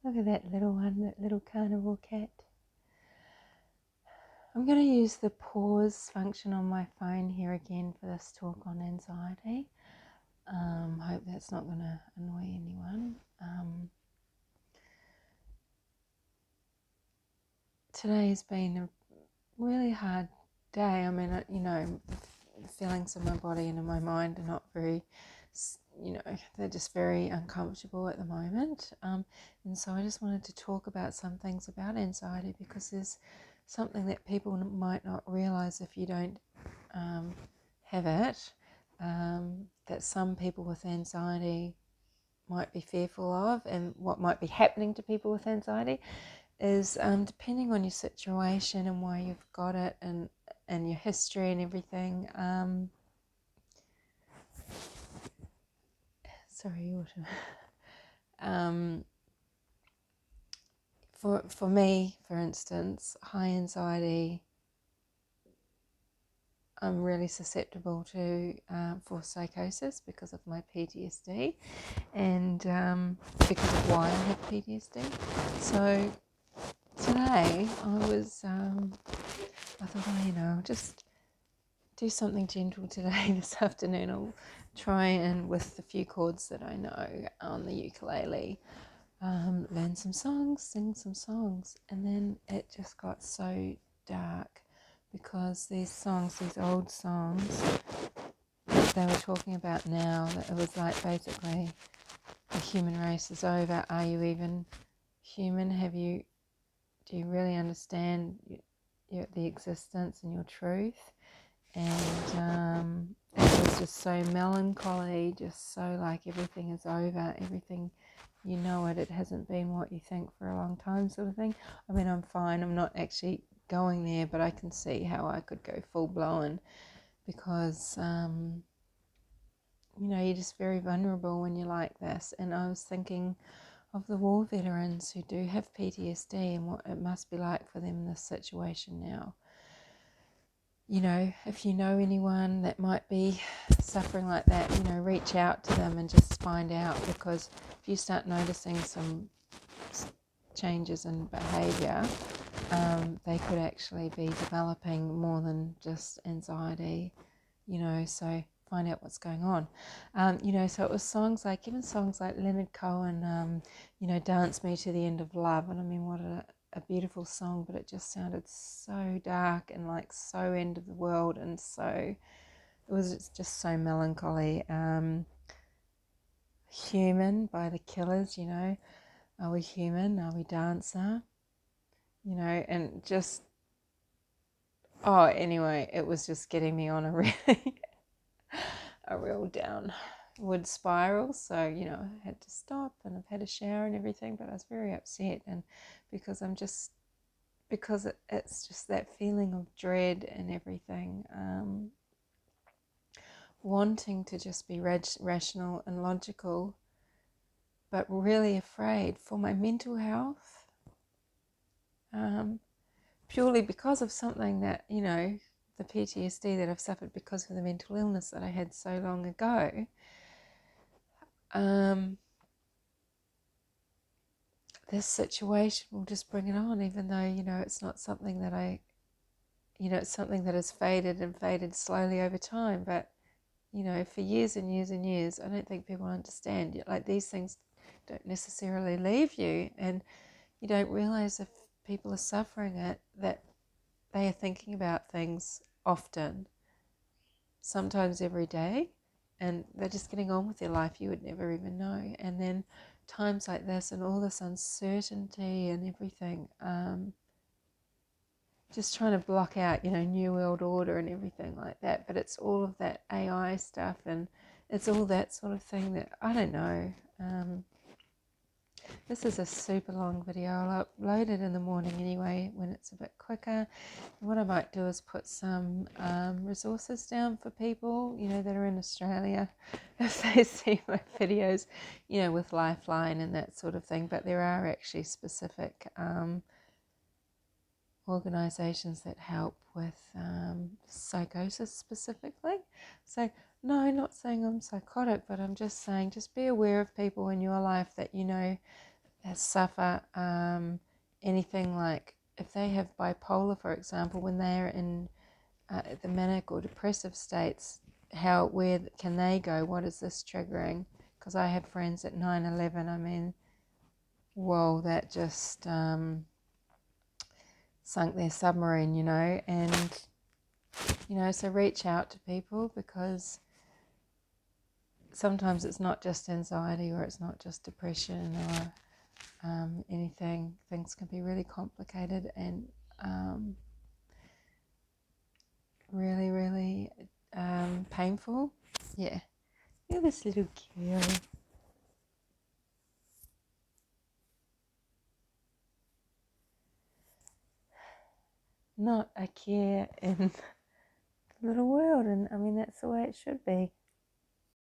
Look at that little one, that little carnivore cat. I'm going to use the pause function on my phone here again for this talk on anxiety. Hope that's not going to annoy anyone. Today's been a really hard day. I mean, the feelings of my body and in my mind are not very, they're just very uncomfortable at the moment. And so I just wanted to talk about some things about anxiety, because there's something that people might not realize if you don't have it, that some people with anxiety might be fearful of, and what might be happening to people with anxiety is depending on your situation and why you've got it, and your history and everything. Sorry, Autumn. For me, for instance, high anxiety, I'm really susceptible to for psychosis because of my PTSD, and because of why I have PTSD. So today I thought, I'll just do something gentle today. This afternoon I'll try and, with the few chords that I know on the ukulele, learn some songs, sing some songs. And then it just got so dark, because these old songs that they were talking about now, that it was like basically the human race is over. Are you even human? Do you really understand the existence and your truth? And it was just so melancholy, just so like everything is over, everything, it hasn't been what you think for a long time, sort of thing. I mean, I'm fine, I'm not actually going there, but I can see how I could go full blown, because you're just very vulnerable when you're like this. And I was thinking of the war veterans who do have PTSD and what it must be like for them in this situation now. If you know anyone that might be suffering like that, reach out to them and just find out, because if you start noticing some changes in behaviour, they could actually be developing more than just anxiety, so find out what's going on. So it was songs like Leonard Cohen, Dance Me to the End of Love. And I mean, what a beautiful song, but it just sounded so dark and like so end of the world, and so it was just so melancholy. Human by the Killers, are we human? Are we dancer? And just, anyway, it was just getting me on a real downward spiral. So, I had to stop, and I've had a shower and everything, but I was very upset, and because it's just that feeling of dread and everything, wanting to just be rational and logical, but really afraid for my mental health, purely because of something that, the PTSD that I've suffered because of the mental illness that I had so long ago. This situation will just bring it on, even though, it's not something that it's something that has faded slowly over time. But, for years and years and years, I don't think people understand. Like, these things don't necessarily leave you, and you don't realize if people are suffering it, that they are thinking about things often, sometimes every day, and they're just getting on with their life. You would never even know. And then times like this and all this uncertainty and everything, just trying to block out, New World Order and everything like that. But it's all of that AI stuff, and it's all that sort of thing that, I don't know. This is a super long video. I'll upload it in the morning anyway, when it's a bit quicker. And what I might do is put some resources down for people, that are in Australia, if they see my videos, with LIFELINE and that sort of thing. But there are actually specific organisations that help with psychosis specifically. So, no, I'm not saying I'm psychotic, but I'm just saying, just be aware of people in your life that that suffer anything like if they have bipolar, for example, when they're in the manic or depressive states, where can they go? What is this triggering? Because I have friends at 9/11. I mean, whoa, that just sunk their submarine, and so reach out to people, because sometimes it's not just anxiety or it's not just depression or anything. Things can be really complicated and really, really painful. Yeah. You're this little girl. Not a care in the little world, and I mean, that's the way it should be.